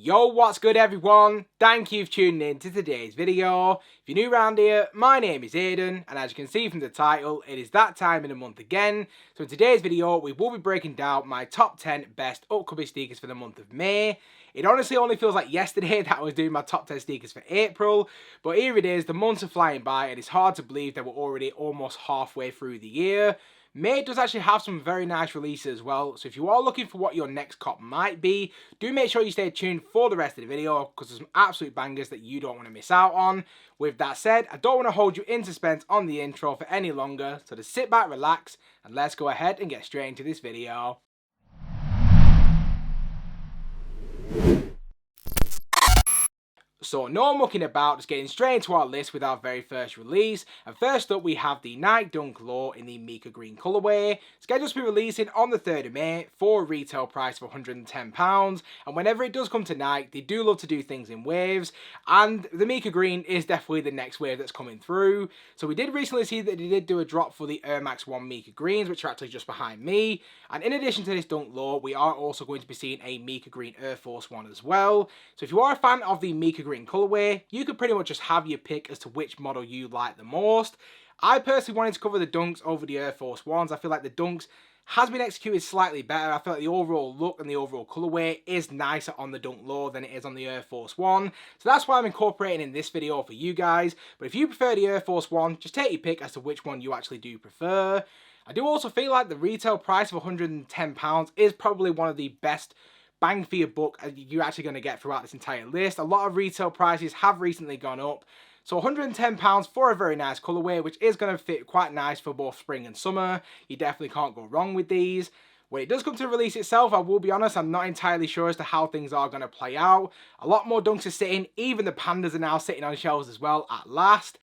Yo, what's good everyone? Thank you for tuning in to today's video. If you're new around here, my name is Aiden, and as you can see from the title, it is that time in the month again. So in today's video, we will be breaking down my top 10 best upcoming sneakers for the month of May. It honestly only feels like yesterday that I was doing my top 10 sneakers for April, but here it is, the months are flying by and it's hard to believe that we're already almost halfway through the year. May does actually have some very nice releases as well, so if you are looking for what your next cop might be, do make sure you stay tuned for the rest of the video because there's some absolute bangers that you don't want to miss out on. With that said, I don't want to hold you in suspense on the intro for any longer, so just sit back, relax, and let's go ahead and get straight into this video. So no mucking about, just getting straight into our list with our very first release. And first up we have the Nike Dunk Low in the Mika green colourway. Scheduled to be releasing on the 3rd of May for a retail price of £110. And whenever it does come to Nike, they do love to do things in waves. And the Mika green is definitely the next wave that's coming through. So we did recently see that they did do a drop for the Air Max 1 Mika greens, which are actually just behind me. And in addition to this Dunk Low, we are also going to be seeing a Mika green Air Force 1 as well. So if you are a fan of the Mika green colorway, you could pretty much just have your pick as to which model you like the most. I personally wanted to cover the Dunks over the Air Force 1s. I feel like the Dunks has been executed slightly better. I feel like the overall look and the overall colorway is nicer on the Dunk Low than it is on the Air Force 1. So that's why I'm incorporating in this video for you guys. But if you prefer the Air Force 1, just take your pick as to which one you actually do prefer. I do also feel like the retail price of £110 is probably one of the best bang for your buck you're actually going to get throughout this entire list. A lot of retail prices have recently gone up. So £110 for a very nice colourway, which is going to fit quite nice for both spring and summer. You definitely can't go wrong with these. When it does come to release itself, I will be honest, I'm not entirely sure as to how things are going to play out. A lot more Dunks are sitting, even the Pandas are now sitting on shelves as well at last.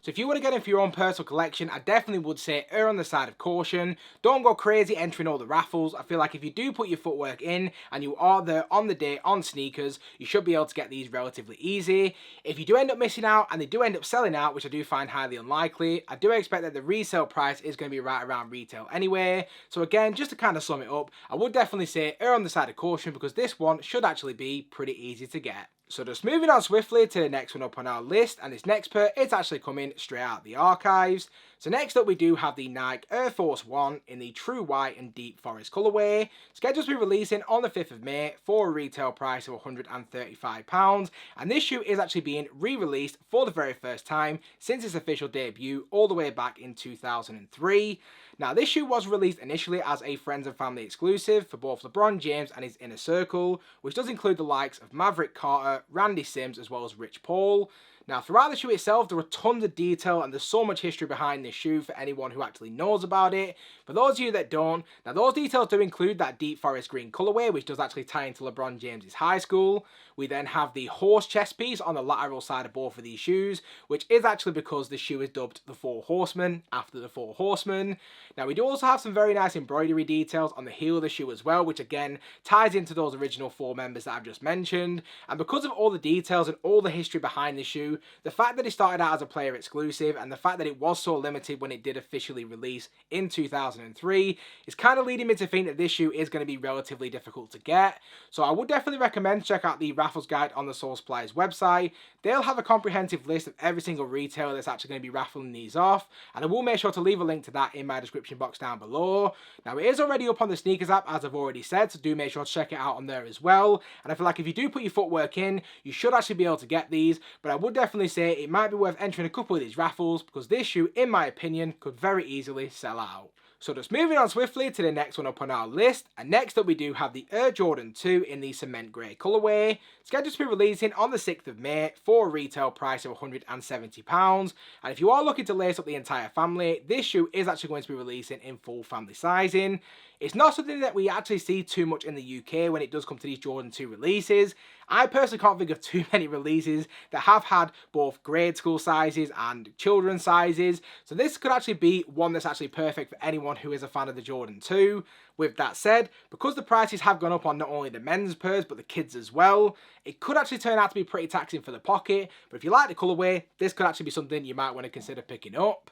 So if you want to get in for your own personal collection, I definitely would say err on the side of caution. Don't go crazy entering all the raffles. I feel like if you do put your footwork in and you are there on the day on sneakers, you should be able to get these relatively easy. If you do end up missing out and they do end up selling out, which I do find highly unlikely, I do expect that the resale price is going to be right around retail anyway. So again, just to kind of sum it up, I would definitely say err on the side of caution because this one should actually be pretty easy to get. So just moving on swiftly to the next one up on our list, and this next pair is actually coming straight out of the archives. So next up we do have the Nike Air Force 1 in the True White and Deep Forest colourway. Scheduled to be releasing on the 5th of May for a retail price of £135. And this shoe is actually being re-released for the very first time since its official debut all the way back in 2003. Now this shoe was released initially as a Friends and Family exclusive for both LeBron James and his inner circle, which does include the likes of Maverick Carter, Randy Sims as well as Rich Paul. Now throughout the shoe itself there are tons of detail and there's so much history behind this shoe for anyone who actually knows about it. For those of you that don't, now those details do include that deep forest green colourway which does actually tie into LeBron James's high school. We then have the horse chest piece on the lateral side of both of these shoes, which is actually because the shoe is dubbed the 4 Horsemen after the 4 Horsemen. Now we do also have some very nice embroidery details on the heel of the shoe as well, which again ties into those original 4 members that I've just mentioned. And because of all the details and all the history behind the shoe, the fact that it started out as a player exclusive and the fact that it was so limited when it did officially release in 2003 is kind of leading me to think that this shoe is going to be relatively difficult to get. So I would definitely recommend check out the raffles guide on the Soul Supplies website. They'll have a comprehensive list of every single retailer that's actually going to be raffling these off, and I will make sure to leave a link to that in my description box down below. Now it is already up on the Sneakers app as I've already said, so do make sure to check it out on there as well. And I feel like if you do put your footwork in, you should actually be able to get these, but I would definitely say it might be worth entering a couple of these raffles because this shoe, in my opinion, could very easily sell out. So just moving on swiftly to the next one up on our list, and next up we do have the Air Jordan 2 in the cement grey colourway, scheduled to be releasing on the 6th of May for a retail price of £170. And if you are looking to lace up the entire family, this shoe is actually going to be releasing in full family sizing. It's not something that we actually see too much in the UK when it does come to these Jordan 2 releases. I personally can't think of too many releases that have had both grade school sizes and children's sizes. So this could actually be one that's actually perfect for anyone who is a fan of the Jordan 2. With that said, because the prices have gone up on not only the men's pairs but the kids as well, it could actually turn out to be pretty taxing for the pocket. But if you like the colourway, this could actually be something you might want to consider picking up.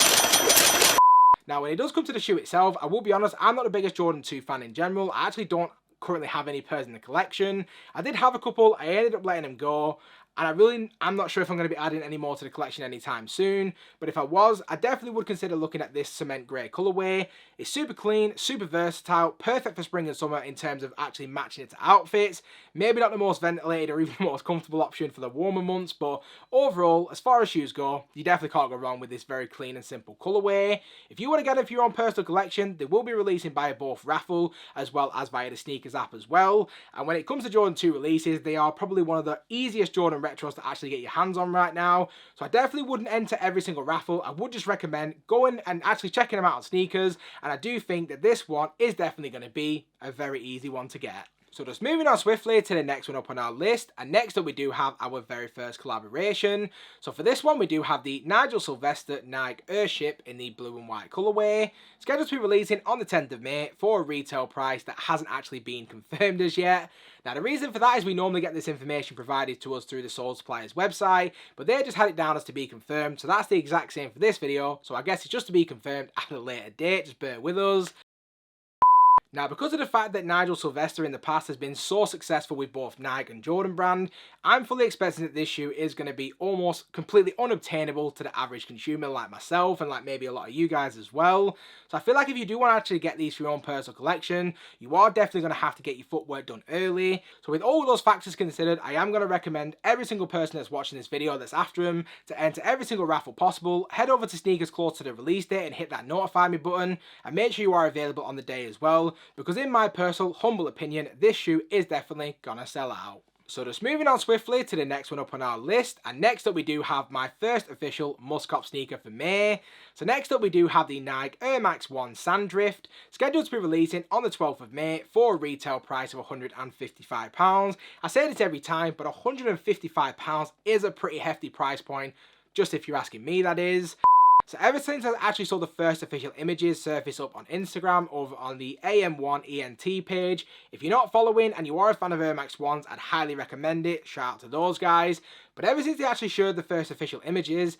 Now when it does come to the shoe itself, I will be honest, I'm not the biggest Jordan 2 fan in general. I actually don't currently have any pairs in the collection. I did have a couple, I ended up letting them go. And I'm not sure if I'm going to be adding any more to the collection anytime soon. But if I was, I definitely would consider looking at this cement grey colourway. It's super clean, super versatile, perfect for spring and summer in terms of actually matching it to outfits. Maybe not the most ventilated or even the most comfortable option for the warmer months, but overall, as far as shoes go, you definitely can't go wrong with this very clean and simple colourway. If you want to get it for your own personal collection, they will be releasing via both raffle as well as via the Sneakers app as well. And when it comes to Jordan 2 releases, they are probably one of the easiest Jordan retros to actually get your hands on right now. So I definitely wouldn't enter every single raffle. I would just recommend going and actually checking them out on Sneakers. And I do think that this one is definitely going to be a very easy one to get. So just moving on swiftly to the next one up on our list, and next up we do have our very first collaboration. So for this one we do have the Nigel Sylvester Nike Airship in the blue and white colourway, scheduled to be releasing on the 10th of May for a retail price that hasn't actually been confirmed as yet. Now the reason for that is we normally get this information provided to us through the sole supplier's website, but they just had it down as to be confirmed, so that's the exact same for this video, so I guess it's just to be confirmed at a later date, just bear with us. Now, because of the fact that Nigel Sylvester in the past has been so successful with both Nike and Jordan brand, I'm fully expecting that this shoe is going to be almost completely unobtainable to the average consumer like myself and like maybe a lot of you guys as well. So I feel like if you do want to actually get these for your own personal collection, you are definitely going to have to get your footwork done early. So with all those factors considered, I am going to recommend every single person that's watching this video that's after them to enter every single raffle possible. Head over to Sneakers close to the release date and hit that notify me button, and make sure you are available on the day as well, because in my personal humble opinion, this shoe is definitely gonna sell out. So just moving on swiftly to the next one up on our list, and next up we do have my first official must-cop sneaker for May. So next up we do have the Nike Air Max 1 Sandrift, scheduled to be releasing on the 12th of May for a retail price of £155. I say this every time, but £155 is a pretty hefty price point, just if you're asking me, that is. So ever since I actually saw the first official images surface up on Instagram over on the AM1ENT page, if you're not following and you are a fan of Air Max 1s, I'd highly recommend it. Shout out to those guys. But ever since they actually showed the first official images,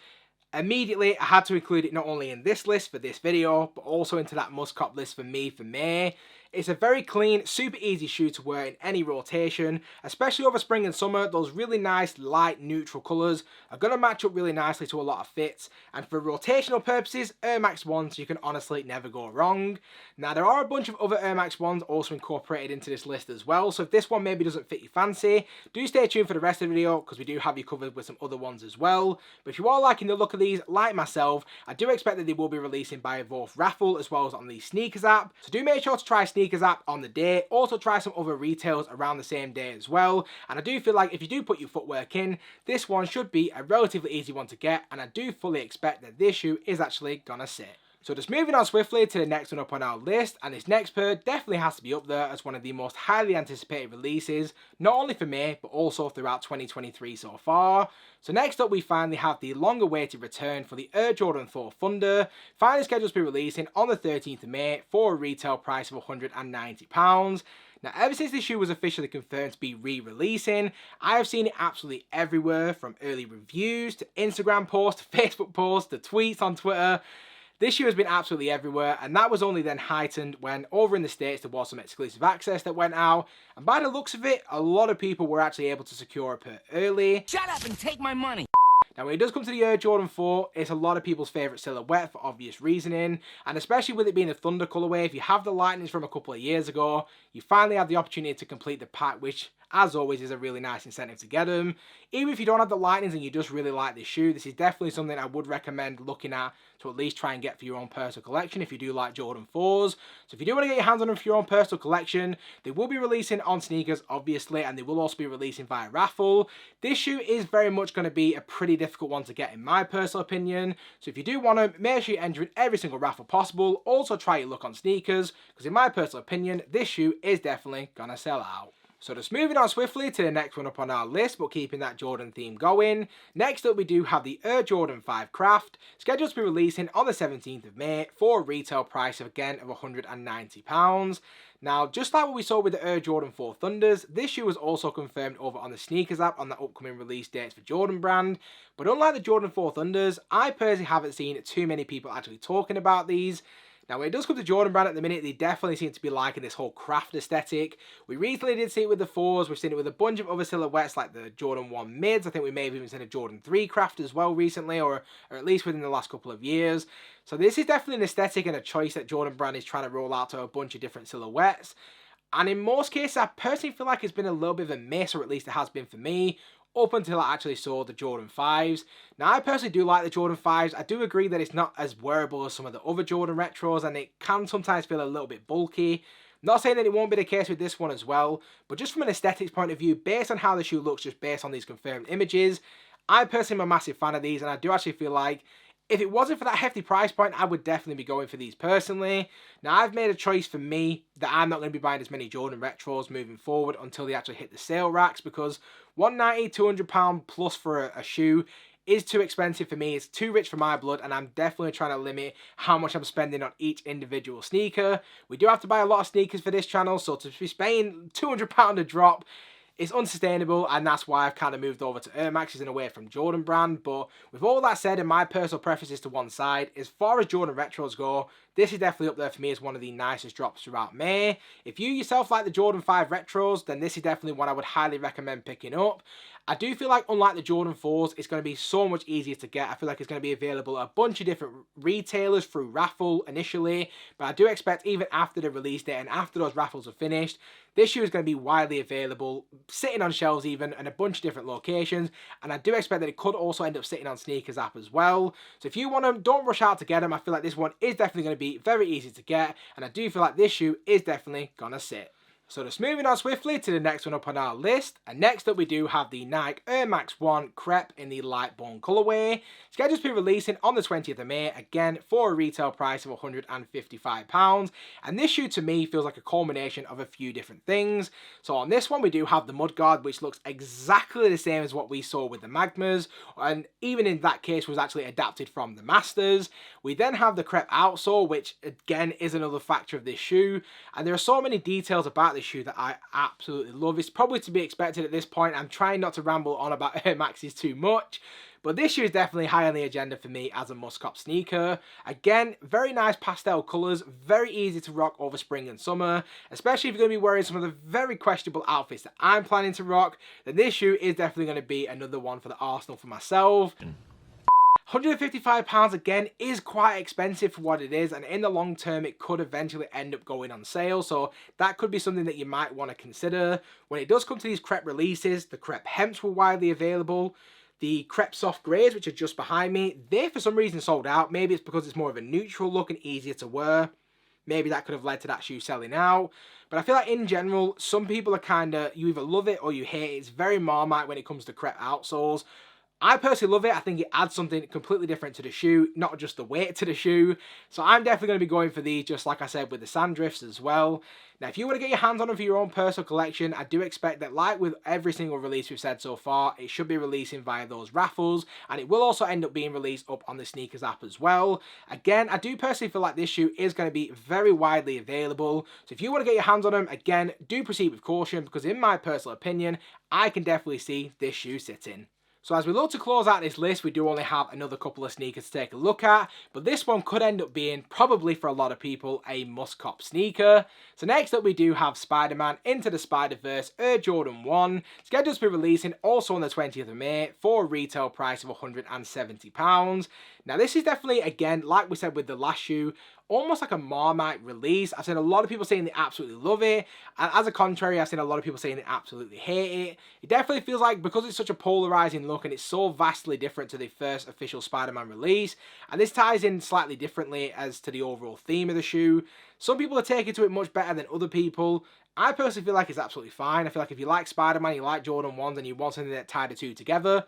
immediately I had to include it not only in this list for this video, but also into that must-cop list for me for May. It's a very clean, super easy shoe to wear in any rotation, especially over spring and summer. Those really nice, light, neutral colours are going to match up really nicely to a lot of fits, and for rotational purposes, Air Max 1s, you can honestly never go wrong. Now, there are a bunch of other Air Max 1s also incorporated into this list as well, so if this one maybe doesn't fit your fancy, do stay tuned for the rest of the video, because we do have you covered with some other ones as well. But if you are liking the look of these, like myself, I do expect that they will be releasing by both raffle as well as on the Sneakers app, so do make sure to try Sneakers app on the day. Also try some other retails around the same day as well, and I do feel like if you do put your footwork in, this one should be a relatively easy one to get, and I do fully expect that this shoe is actually gonna sit. So just moving on swiftly to the next one up on our list, and this next pair definitely has to be up there as one of the most highly anticipated releases, not only for May, but also throughout 2023 so far. So next up we finally have the long awaited return for the Air Jordan 4 Thunder, finally scheduled to be releasing on the 13th of May for a retail price of £190. Now, ever since this shoe was officially confirmed to be re-releasing, I have seen it absolutely everywhere, from early reviews to Instagram posts to Facebook posts to tweets on Twitter. This shoe has been absolutely everywhere, and that was only then heightened when over in the States there was some exclusive access that went out, and by the looks of it, a lot of people were actually able to secure a pair early. Shut up and take my money! Now, when it does come to the Air Jordan 4, it's a lot of people's favourite silhouette for obvious reasoning, and especially with it being the Thunder colourway, if you have the Lightnings from a couple of years ago, you finally have the opportunity to complete the pack, which, as always, is a really nice incentive to get them. Even if you don't have the Lightnings and you just really like this shoe, this is definitely something I would recommend looking at to at least try and get for your own personal collection if you do like Jordan 4s. So if you do want to get your hands on them for your own personal collection, they will be releasing on Sneakers, obviously, and they will also be releasing via raffle. This shoe is very much going to be a pretty difficult one to get in my personal opinion. So if you do want to, make sure you enter in every single raffle possible. Also try your luck on Sneakers, because in my personal opinion, this shoe is definitely going to sell out. So just moving on swiftly to the next one up on our list, but keeping that Jordan theme going. Next up we do have the Air Jordan 5 Craft, scheduled to be releasing on the 17th of May for a retail price of £190. Now, just like what we saw with the Air Jordan 4 Thunders, this shoe was also confirmed over on the Sneakers app on the upcoming release dates for Jordan brand. But unlike the Jordan 4 Thunders, I personally haven't seen too many people actually talking about these. Now, when it does come to Jordan Brand at the minute, they definitely seem to be liking this whole craft aesthetic. We recently did see it with the 4s. We've seen it with a bunch of other silhouettes like the Jordan 1 mids. I think we may have even seen a Jordan 3 craft as well recently, or at least within the last couple of years. So this is definitely an aesthetic and a choice that Jordan Brand is trying to roll out to a bunch of different silhouettes. And in most cases, I personally feel like it's been a little bit of a miss, or at least it has been for me, up until I actually saw the Jordan 5s. Now, I personally do like the Jordan 5s. I do agree that it's not as wearable as some of the other Jordan retros, and it can sometimes feel a little bit bulky. Not saying that it won't be the case with this one as well, but just from an aesthetics point of view, based on how the shoe looks, just based on these confirmed images, I personally am a massive fan of these, and I do actually feel like if it wasn't for that hefty price point, I would definitely be going for these personally. Now, I've made a choice for me that I'm not going to be buying as many Jordan retros moving forward until they actually hit the sale racks, because £190, £200 plus for a shoe is too expensive for me. It's too rich for my blood, and I'm definitely trying to limit how much I'm spending on each individual sneaker. We do have to buy a lot of sneakers for this channel, so to be spending £200 a drop, it's unsustainable, and that's why I've kind of moved over to Air Maxes and away from Jordan Brand. But with all that said, and my personal preferences to one side, as far as Jordan retros go, this is definitely up there for me as one of the nicest drops throughout May. If you yourself like the Jordan 5 retros, then this is definitely one I would highly recommend picking up. I do feel like, unlike the Jordan 4s, it's going to be so much easier to get. I feel like it's going to be available at a bunch of different retailers through raffle initially, but I do expect even after the release date and after those raffles are finished, this shoe is going to be widely available, sitting on shelves even, in a bunch of different locations, and I do expect that it could also end up sitting on Sneakers app as well. So if you want them, don't rush out to get them. I feel like this one is definitely going to be very easy to get, and I do feel like this shoe is definitely going to sit. So just moving on swiftly to the next one up on our list. And next up we do have the Nike Air Max 1 Crep in the light bone colourway. Scheduled to be releasing on the 20th of May, again for a retail price of £155. And this shoe to me feels like a culmination of a few different things. So on this one we do have the mudguard, which looks exactly the same as what we saw with the Magmas, and even in that case was actually adapted from the Masters. We then have the Crep outsole, which again is another factor of this shoe. And there are so many details about this shoe that I absolutely love. It's probably to be expected at this point. I'm trying not to ramble on about Air Maxes too much, but this shoe is definitely high on the agenda for me as a must-cop sneaker. Again, very nice pastel colours, very easy to rock over spring and summer, especially if you're going to be wearing some of the very questionable outfits that I'm planning to rock. Then this shoe is definitely going to be another one for the arsenal for myself. £155 again is quite expensive for what it is, and in the long term it could eventually end up going on sale, so that could be something that you might want to consider. When it does come to these Crep releases, the Crep Hemps were widely available. The Crep Soft Greys, which are just behind me, they for some reason sold out. Maybe it's because it's more of a neutral look and easier to wear. Maybe that could have led to that shoe selling out. But I feel like in general, some people are kind of, you either love it or you hate it. It's very Marmite when it comes to Crep outsoles. I personally love it. I think it adds something completely different to the shoe, not just the weight to the shoe. So I'm definitely going to be going for these, just like I said with the Sandrifts as well. Now, if you want to get your hands on them for your own personal collection, I do expect that, like with every single release we've said so far, it should be releasing via those raffles, and it will also end up being released up on the Sneakers app as well. Again, I do personally feel like this shoe is going to be very widely available, so if you want to get your hands on them, again, do proceed with caution, because in my personal opinion, I can definitely see this shoe sitting. So as we look to close out this list, we do only have another couple of sneakers to take a look at, but this one could end up being, probably for a lot of people, a must-cop sneaker. So next up we do have Spider-Man Into the Spider-Verse Air Jordan 1, scheduled to be releasing also on the 20th of May for a retail price of £170. Now this is definitely, again, like we said with the last shoe, almost like a Marmite release. I've seen a lot of people saying they absolutely love it, and as a contrary, I've seen a lot of people saying they absolutely hate it. It definitely feels like, because it's such a polarizing look and it's so vastly different to the first official Spider-Man release, and this ties in slightly differently as to the overall theme of the shoe. Some people are taking to it much better than other people. I personally feel like it's absolutely fine. I feel like if you like Spider-Man, you like Jordan 1s, and you want something that tie the two together,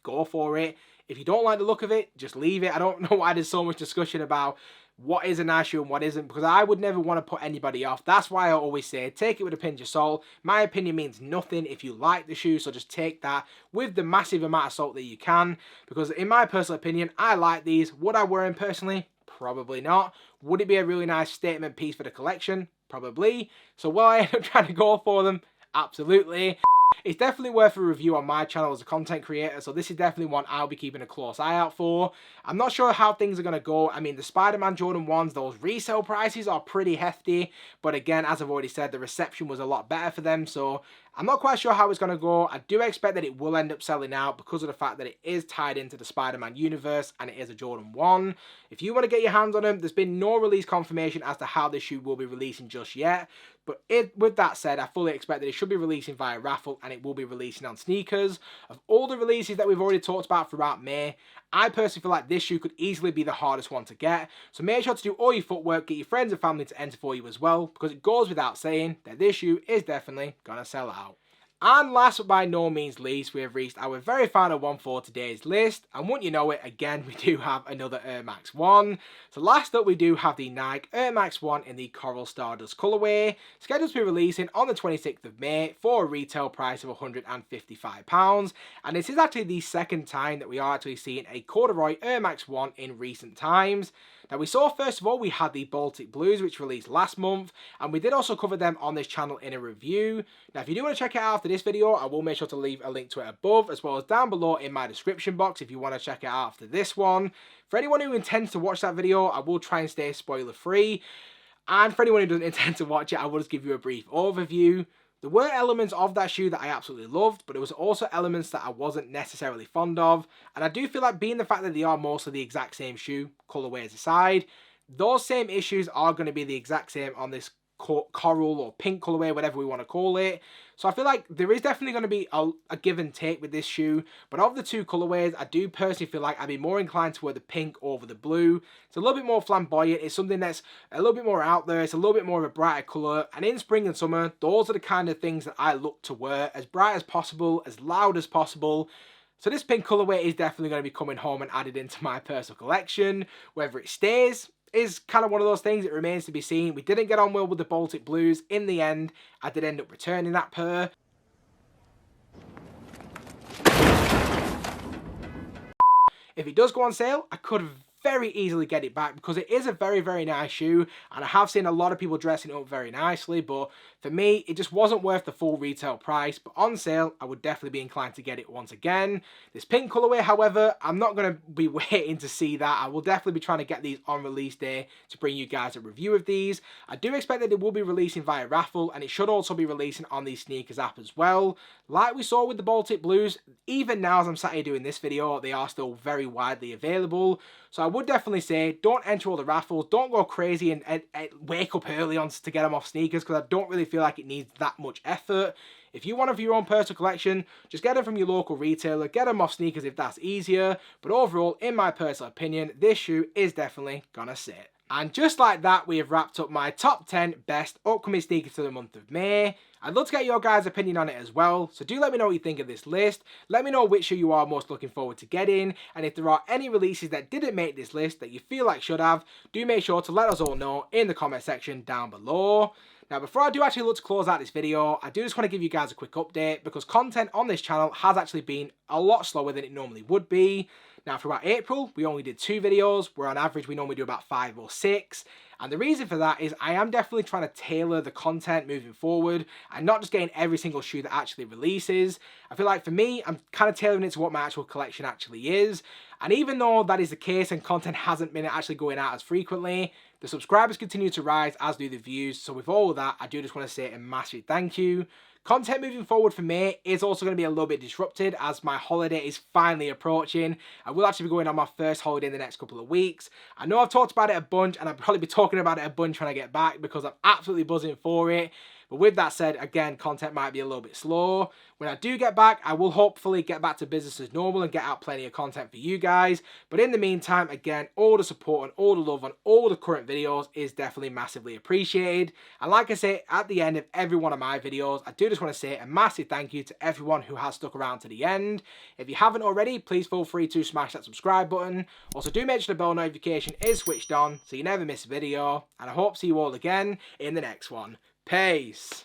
go for it. If you don't like the look of it, just leave it. I don't know why there's so much discussion about what is a nice shoe and what isn't, because I would never want to put anybody off. That's why I always say, take it with a pinch of salt. My opinion means nothing if you like the shoe, so just take that with the massive amount of salt that you can, because in my personal opinion, I like these. Would I wear them personally? Probably not. Would it be a really nice statement piece for the collection? Probably. So will I end up trying to go for them? Absolutely. It's definitely worth a review on my channel as a content creator, so this is definitely one I'll be keeping a close eye out for. I'm not sure how things are going to go. I mean, the Spider-Man Jordan 1s, those resale prices are pretty hefty, but again, as I've already said, the reception was a lot better for them, so I'm not quite sure how it's going to go. I do expect that it will end up selling out because of the fact that it is tied into the Spider-Man universe and it is a Jordan 1. If you want to get your hands on them, there's been no release confirmation as to how this shoe will be releasing just yet. But with that said, I fully expect that it should be releasing via raffle and it will be releasing on sneakers. Of all the releases that we've already talked about throughout May, I personally feel like this shoe could easily be the hardest one to get. So make sure to do all your footwork, get your friends and family to enter for you as well, because it goes without saying that this shoe is definitely going to sell out. And last but by no means least, we have reached our very final one for today's list. And wouldn't you know it, again, we do have another Air Max 1. So last up, we do have the Nike Air Max 1 in the Coral Stardust colorway, scheduled to be releasing on the 26th of May for a retail price of £155. And this is actually the second time that we are actually seeing a corduroy Air Max 1 in recent times. Now we saw, first of all, we had the Baltic Blues, which released last month, and we did also cover them on this channel in a review. Now if you do want to check it out after this video, I will make sure to leave a link to it above, as well as down below in my description box if you want to check it out after this one. For anyone who intends to watch that video, I will try and stay spoiler free, and for anyone who doesn't intend to watch it, I will just give you a brief overview. There were elements of that shoe that I absolutely loved, but there was also elements that I wasn't necessarily fond of. And I do feel like, being the fact that they are mostly the exact same shoe, colorways aside, those same issues are going to be the exact same on this coral or pink colorway, whatever we want to call it. So I feel like there is definitely going to be a give and take with this shoe. But of the two colorways, I do personally feel like I'd be more inclined toward the pink over the blue. It's a little bit more flamboyant. It's something that's a little bit more out there. It's a little bit more of a brighter color. And in spring and summer, those are the kind of things that I look to wear. As bright as possible, as loud as possible. So this pink colorway is definitely going to be coming home and added into my personal collection. Whether it stays is kind of one of those things. It remains to be seen. We didn't get on well with the Baltic Blues. In the end, I did end up returning that pair. If it does go on sale, I could very easily get it back because it is a very, very nice shoe, and I have seen a lot of people dressing it up very nicely, but for me, it just wasn't worth the full retail price. But on sale, I would definitely be inclined to get it once again. This pink colorway, however, I'm not going to be waiting to see that. I will definitely be trying to get these on release day to bring you guys a review of these. I do expect that they will be releasing via raffle, and it should also be releasing on the Sneakers app as well. Like we saw with the Baltic Blues, even now as I'm sat here doing this video, they are still very widely available. So I would definitely say, don't enter all the raffles, don't go crazy and wake up early on to get them off Sneakers, because I don't really feel like it needs that much effort. If you want them for your own personal collection, just get them from your local retailer, get them off Sneakers if that's easier. But overall, in my personal opinion, this shoe is definitely gonna sit. And just like that, we have wrapped up my top 10 best upcoming sneakers for the month of May. I'd love to get your guys' opinion on it as well, so do let me know what you think of this list. Let me know which shoe you are most looking forward to getting, and if there are any releases that didn't make this list that you feel like should have, do make sure to let us all know in the comment section down below. Now, before I do actually look to close out this video, I do just want to give you guys a quick update, because content on this channel has actually been a lot slower than it normally would be. Now, throughout April, we only did 2 videos, where on average we normally do about 5 or 6. And the reason for that is I am definitely trying to tailor the content moving forward and not just getting every single shoe that actually releases. I feel like for me, I'm kind of tailoring it to what my actual collection actually is. And even though that is the case and content hasn't been actually going out as frequently, the subscribers continue to rise, as do the views. So with all of that, I do just want to say a massive thank you. Content moving forward for May is also going to be a little bit disrupted as my holiday is finally approaching. I will actually be going on my first holiday in the next couple of weeks. I know I've talked about it a bunch, and I'll probably be talking about it a bunch when I get back because I'm absolutely buzzing for it. But with that said, again, content might be a little bit slow. When I do get back, I will hopefully get back to business as normal and get out plenty of content for you guys. But in the meantime, again, all the support and all the love on all the current videos is definitely massively appreciated. And like I say, at the end of every one of my videos, I do just want to say a massive thank you to everyone who has stuck around to the end. If you haven't already, please feel free to smash that subscribe button. Also, do make sure the bell notification is switched on so you never miss a video. And I hope to see you all again in the next one. Peace.